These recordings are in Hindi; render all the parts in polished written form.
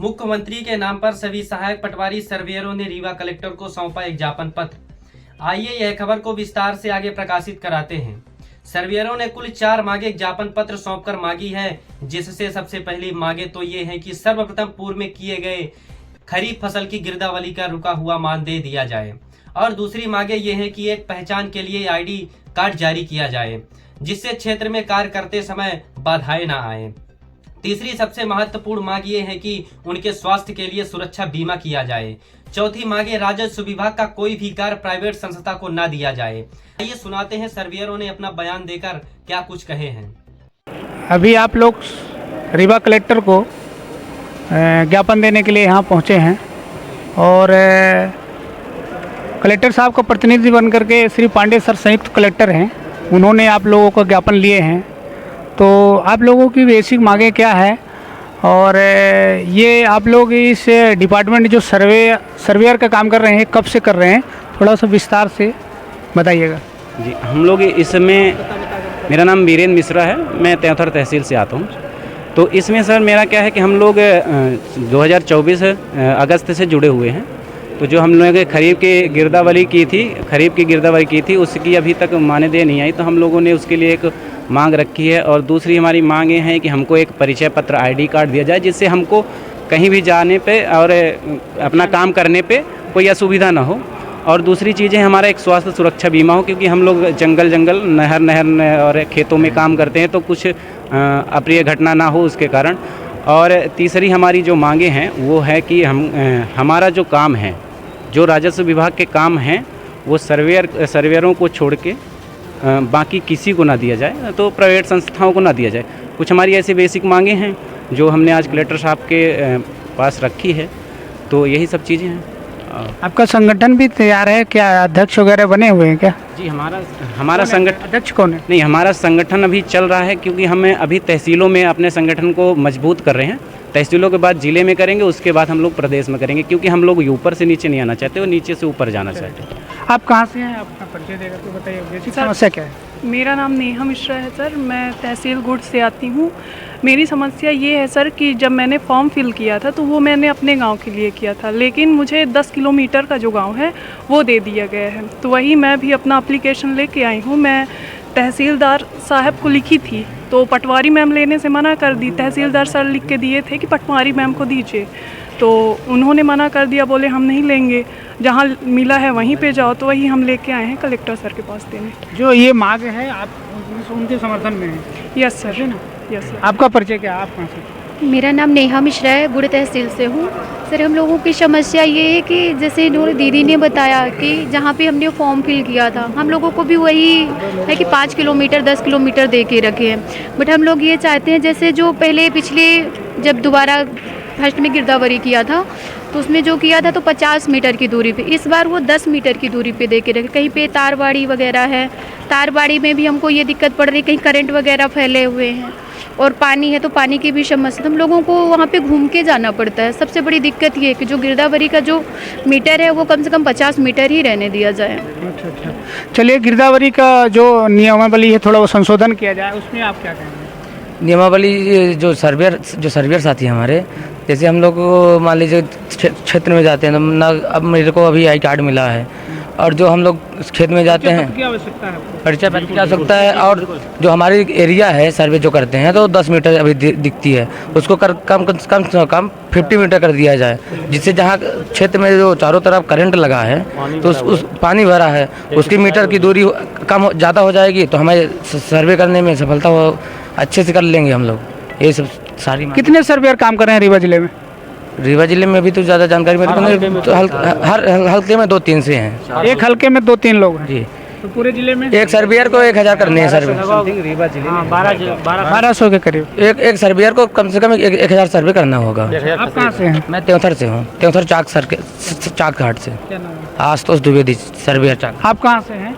मुख्यमंत्री के नाम पर सभी सहायक पटवारी सर्वेयरों ने रीवा कलेक्टर को सौंपा एक ज्ञापन पत्र। आइए यह खबर को विस्तार से आगे प्रकाशित कराते हैं। सर्वेयरों ने कुल 4 मांगे ज्ञापन पत्र सौंपकर मांगी है, जिससे सबसे पहली मांगे तो ये है कि सर्वप्रथम पूर्व में किए गए खरीफ फसल की गिरदावरी का रुका हुआ मानदेय दिया जाए और दूसरी मांगे ये है कि एक पहचान के लिए आईडी कार्ड जारी किया जाए, जिससे क्षेत्र में कार्य करते समय बाधाएं न आए। तीसरी सबसे महत्वपूर्ण मांग ये है कि उनके स्वास्थ्य के लिए सुरक्षा बीमा किया जाए। चौथी मांगे राजस्व विभाग का कोई भी कार्य प्राइवेट संस्था को न दिया जाए। आइए सुनाते हैं सर्वेयरों ने अपना बयान देकर क्या कुछ कहे हैं। अभी आप लोग रीवा कलेक्टर को ज्ञापन देने के लिए यहाँ पहुँचे हैं और कलेक्टर साहब का प्रतिनिधि बन करके श्री पांडे सर संयुक्त कलेक्टर हैं, उन्होंने आप लोगों को ज्ञापन लिए हैं। तो आप लोगों की बेसिक मांगे क्या है और ये आप लोग इस डिपार्टमेंट जो सर्वेयर का काम कर रहे हैं कब से कर रहे हैं, थोड़ा सा विस्तार से बताइएगा। जी, हम लोग इसमें, मेरा नाम वीरेंद्र मिश्रा है, मैं त्योंथर तहसील से आता हूँ। तो इसमें सर मेरा क्या है कि हम लोग 2024 अगस्त से जुड़े हुए हैं। तो जो हम लोगों ने खरीफ की गिरदावरी की थी उसकी अभी तक मानदेय नहीं आई, तो हम लोगों ने उसके लिए एक मांग रखी है। और दूसरी हमारी मांग ये है कि हमको एक परिचय पत्र आईडी कार्ड दिया जाए, जिससे हमको कहीं भी जाने पे और अपना काम करने पे कोई असुविधा ना हो। और दूसरी चीज़ है हमारा एक स्वास्थ्य सुरक्षा बीमा हो, क्योंकि हम लोग जंगल नहर और खेतों में काम करते हैं, तो कुछ अप्रिय घटना ना हो उसके कारण। और तीसरी हमारी जो मांगे हैं वो है कि हमारा जो काम है, जो राजस्व विभाग के काम हैं, वो सर्वेयरों को छोड़ के बाकी किसी को ना दिया जाए, तो प्राइवेट संस्थाओं को ना दिया जाए। कुछ हमारी ऐसी बेसिक मांगे हैं जो हमने आज कलेक्टर साहब के पास रखी है। तो यही सब चीज़ें हैं। आपका संगठन भी तैयार है क्या? अध्यक्ष वगैरह बने हुए हैं क्या? जी, हमारा संगठन, अध्यक्ष कौन है? नहीं, हमारा संगठन अभी चल रहा है, क्योंकि हमें अभी तहसीलों में अपने संगठन को मजबूत कर रहे हैं। तहसीलों के बाद जिले में करेंगे, उसके बाद हम लोग प्रदेश में करेंगे, क्योंकि हम लोग ऊपर से नीचे नहीं आना चाहते, वो नीचे से ऊपर जाना चाहते हैं। आप कहाँ से हैं? अपना परिचय देकर तो बताइए, बेसिक समस्या क्या है? मेरा नाम नेहा मिश्रा है सर, मैं तहसील गुड़ से आती हूँ। मेरी समस्या ये है सर कि जब मैंने फॉर्म फिल किया था तो वो मैंने अपने गांव के लिए किया था, लेकिन मुझे 10 किलोमीटर का जो गांव है वो दे दिया गया है। तो वही मैं भी अपना एप्लीकेशन लेके आई हूँ। मैं तहसीलदार साहब को लिखी थी, तो पटवारी मैम लेने से मना कर दी। तहसीलदार सर लिख के दिए थे कि पटवारी मैम को दीजिए, तो उन्होंने मना कर दिया, बोले हम नहीं लेंगे, जहाँ मिला है वहीं पे जाओ। तो वही हम लेके आए हैं कलेक्टर सर के पास देने। जो ये मांग है आप उनके समर्थन में है? यस सर, है ना? Yes sir. आपका परिचय क्या है? आप कहाँ से? मेरा नाम नेहा मिश्रा है, गुड़ तहसील से हूँ। सर हम लोगों की समस्या ये है कि जैसे इन्होंने दीदी ने बताया कि जहाँ पे हमने फॉर्म फिल किया था, हम लोगों को भी वही है कि 5 किलोमीटर 10 किलोमीटर दे के रखे हैं। बट हम लोग ये चाहते हैं, जैसे जो पहले पिछले जब दोबारा फर्स्ट में गिरदावरी किया था तो उसमें जो किया था तो 50 मीटर की दूरी पे, इस बार वो 10 मीटर की दूरी पे दे के रखे। कहीं पे तारबाड़ी वगैरह है, तारबाड़ी में भी हमको ये दिक्कत पड़ रही है, कहीं करंट वगैरह फैले हुए हैं और पानी है तो पानी की भी समस्या। हम लोगों को वहाँ पे घूम के जाना पड़ता है। सबसे बड़ी दिक्कत ये है कि जो गिरदावरी का जो मीटर है वो कम से कम 50 मीटर ही रहने दिया जाए। अच्छा, चलिए गिरदावरी का जो नियमावली है थोड़ा वो संशोधन किया जाए, उसमें आप क्या कहेंगे? नियमावली जो सर्वेयर साथी हमारे, जैसे हम लोग मान लीजिए क्षेत्र में जाते हैं तो ना, अब मेरे को अभी आई कार्ड मिला है, और जो हम लोग खेत में जाते हैं परिचय पत्र की आवश्यकता है। और जो हमारी एरिया है सर्वे जो करते हैं तो 10 मीटर अभी दिखती है, उसको कम 50 मीटर कर दिया जाए, जिससे जहाँ क्षेत्र में जो चारों तरफ करंट लगा है तो उस पानी भरा है, उसकी मीटर की दूरी ज़्यादा हो जाएगी, तो हमें सर्वे करने में सफलता अच्छे से कर लेंगे हम लोग। ये सब सारी। कितने सर्वेयर काम कर रहे हैं रीवा जिले में? रीवा जिले में अभी तो ज़्यादा जानकारी मेरे को नहीं, तो हर हल्के में 2-3 से हैं। एक हल्के में 2-3 लोग हैं जी। तो पूरे जिले में एक सर्वेयर को 1000 करने हैं सर्वे। रीवा जिले में 1200 के करीब एक सर्वेयर को कम से कम 1000 सर्वे करना होगा। आप कहाँ से हैं? मैं त्योंथर से हूँ, त्योंथर चाक घाट से। आशुतोष द्विवेदी सर्वेयर चाक। आप कहाँ से हैं?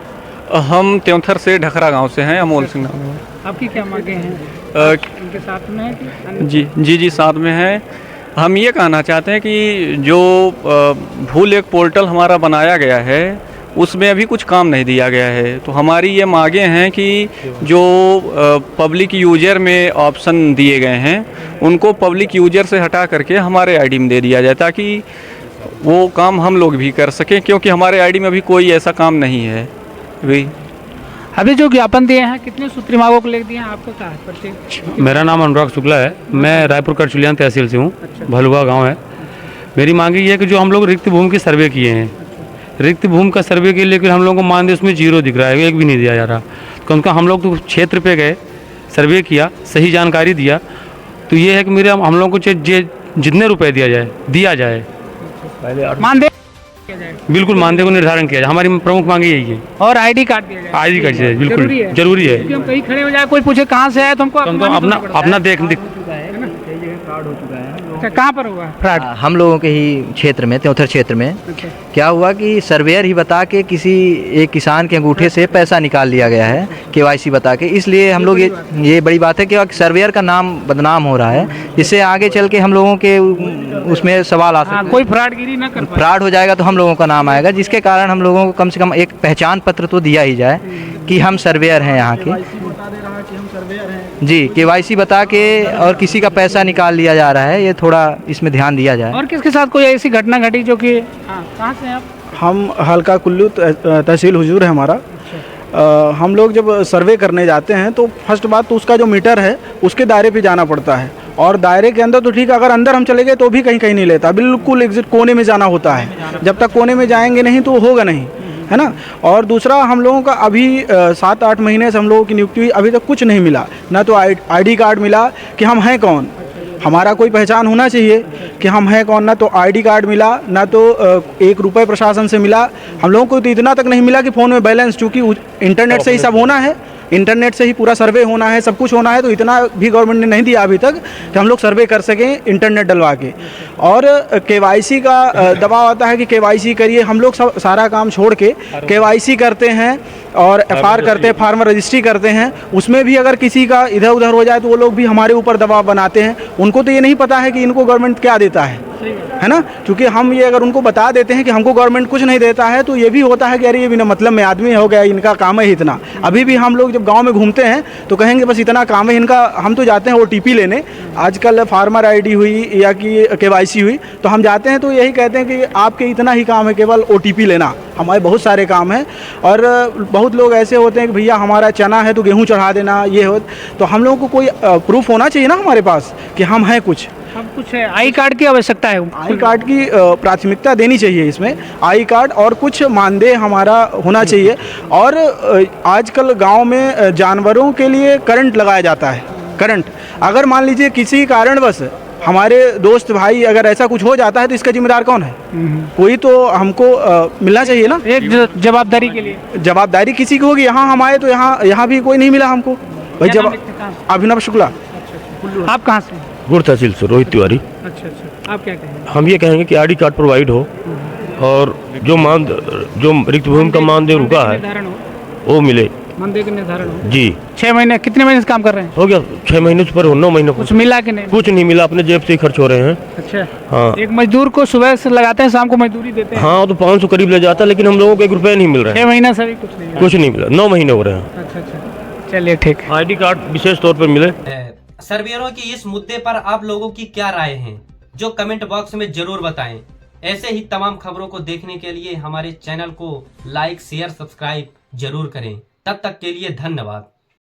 हम त्योंथर से ढखरा गांव से हैं, अमोल सिंह नाम है। आपकी क्या मांगे हैं? उनके साथ में है? जी साथ में है। हम ये कहना चाहते हैं कि जो भूल एक पोर्टल हमारा बनाया गया है उसमें अभी कुछ काम नहीं दिया गया है। तो हमारी ये मांगे हैं कि जो पब्लिक यूजर में ऑप्शन दिए गए हैं उनको पब्लिक यूजर से हटा करके हमारे आईडी में दे दिया जाए, ताकि वो काम हम लोग भी कर सकें, क्योंकि हमारे आईडी में अभी कोई ऐसा काम नहीं है। अभी जो ज्ञापन दिए हैं कितने सूत्री मांगों को लेकर दिए हैं, आपका क्या है प्रत्येक? मेरा नाम अनुराग शुक्ला है, मैं रायपुर करचुलियान तहसील से हूँ। भलुआ गांव है। मेरी मांग ये है कि जो हम लोग रिक्त भूमि की सर्वे किए हैं, रिक्त भूमि का सर्वे के लिए हम लोगों को मानदेय उसमें 0 दिख रहा है, एक भी नहीं दिया जा रहा। कम से कम हम लोग तो क्षेत्र पे गए, सर्वे किया, सही जानकारी दिया, तो ये है कि मेरे हम लोगों को जितने रुपए दिया जाए मानदेय बिल्कुल मानदेय को निर्धारण किया जाए। हमारी प्रमुख मांग यही है। और आईडी कार्ड दिया जाए। आईडी कार्ड चाहिए, बिल्कुल जरूरी है। क्योंकि हम कहीं खड़े हो जाए, कोई पूछे कहाँ से आए, तो हमको अपना देख अच्छा, कहाँ पर हुआ फ्रॉड? हम लोगों के ही क्षेत्र में, त्योंथर क्षेत्र में क्या हुआ कि सर्वेयर ही बता के किसी एक किसान के अंगूठे से पैसा निकाल लिया गया है, KYC बता के। इसलिए हम लोग ये बड़ी बात है कि सर्वेयर का नाम बदनाम हो रहा है, जिससे आगे चल के हम लोगों के उसमें सवाल आ सकते हैं। कोई फ्रॉडगिरी ना कर पाए। फ्रॉड हो जाएगा तो हम लोगों का नाम आएगा, जिसके कारण हम लोगों को कम से कम एक पहचान पत्र तो दिया ही जाए कि हम सर्वेयर हैं यहाँ के। जी, KYC बता के और किसी का पैसा निकाल लिया जा रहा है, ये थोड़ा इसमें ध्यान दिया जाए। और किसके साथ कोई ऐसी घटना घटी जो कि कहाँ से हैं आप? हम हल्का कुल्लू तहसील हुजूर है हमारा। हम लोग जब सर्वे करने जाते हैं तो फर्स्ट बात तो उसका जो मीटर है उसके दायरे पे जाना पड़ता है, और दायरे के अंदर तो ठीक है, अगर अंदर हम चले गए तो भी कहीं कहीं नहीं लेता, बिल्कुल एग्जिट कोने में जाना होता है। जब तक कोने में जाएंगे नहीं तो होगा नहीं, है ना। और दूसरा, हम लोगों का अभी 7-8 महीने से हम लोगों की नियुक्ति हुई, अभी तक कुछ नहीं मिला। ना तो आईडी कार्ड मिला कि हम हैं कौन, हमारा कोई पहचान होना चाहिए कि हम हैं कौन। ना तो आईडी कार्ड मिला, ना तो 1 रुपये प्रशासन से मिला। हम लोगों को तो इतना तक नहीं मिला कि फ़ोन में बैलेंस, चूँकि इंटरनेट से ही सब होना है, इंटरनेट से ही पूरा सर्वे होना है, सब कुछ होना है, तो इतना भी गवर्नमेंट ने नहीं दिया अभी तक कि हम लोग सर्वे कर सकें इंटरनेट डलवा के। और KYC का दबाव आता है कि KYC करिए, हम लोग सब सारा काम छोड़ के KYC करते हैं और FR करते हैं, फार्मर रजिस्ट्री करते हैं। उसमें भी अगर किसी का इधर उधर हो जाए तो वो लोग भी हमारे ऊपर दबाव बनाते हैं। उनको तो ये नहीं पता है कि इनको गवर्नमेंट क्या देता है ना। क्योंकि हम ये अगर उनको बता देते हैं कि हमको गवर्नमेंट कुछ नहीं देता है, तो ये भी होता है कि अरे ये बिना मतलब में आदमी हो गया, इनका काम है इतना। अभी भी हम लोग जब गांव में घूमते हैं तो कहेंगे बस इतना काम है इनका। हम तो जाते हैं OTP लेने, आजकल फार्मर ID हुई या कि KYC हुई, तो हम जाते हैं तो यही कहते हैं कि आपके इतना ही काम है, केवल OTP लेना, हमारे बहुत सारे काम हैं। और बहुत लोग ऐसे होते हैं कि भैया हमारा चना है तो गेहूँ चढ़ा देना, ये हो। तो हम लोगों को कोई प्रूफ होना चाहिए ना हमारे पास कि हम हैं कुछ। हम कुछ है, आई कार्ड की आवश्यकता है। आई कार्ड की प्राथमिकता देनी चाहिए इसमें, आई कार्ड और कुछ मानदेय हमारा होना चाहिए। और आजकल गांव में जानवरों के लिए करंट लगाया जाता है। करंट अगर मान लीजिए किसी कारणवश हमारे दोस्त भाई अगर ऐसा कुछ हो जाता है तो इसका जिम्मेदार कौन है? कोई तो हमको मिलना चाहिए ना, एक जवाबदारी के लिए। जवाबदारी किसी की होगी। यहाँ हम आए तो यहाँ भी कोई नहीं मिला हमको भाई। अभिनव शुक्ला। आप कहाँ से? गुड़ तहसील से रोहित तिवारी। अच्छा, आप क्या कहेंगे? हम ये कहेंगे कि आईडी कार्ड प्रोवाइड हो और जो रिक्त भूमि का मानदेय रुका है वो मिले, मानदेय का निर्धारण हो जी। 6 महीने, कितने महीने से काम कर रहे हैं? हो गया 6 महीने से ऊपर, 9 महीने। कुछ मिला कि नहीं? कुछ नहीं मिला, अपने जेब से ही खर्च हो रहे हैं। अच्छा, हाँ। एक मजदूर को सुबह से लगाते हैं, शाम को मजदूरी देते हैं। हाँ, तो 500 करीब ले जाता है, लेकिन हम लोगों को 1 रुपये नहीं मिल रहा है। 6 महीना से भी कुछ नहीं मिला, 9 महीने हो रहे हैं। अच्छा, चलिए ठीक। आईडी कार्ड विशेष तौर पर मिले। सर्वेयरों की इस मुद्दे पर आप लोगों की क्या राय है, जो कमेंट बॉक्स में जरूर बताएं। ऐसे ही तमाम खबरों को देखने के लिए हमारे चैनल को लाइक, शेयर, सब्सक्राइब जरूर करें। तब तक के लिए धन्यवाद।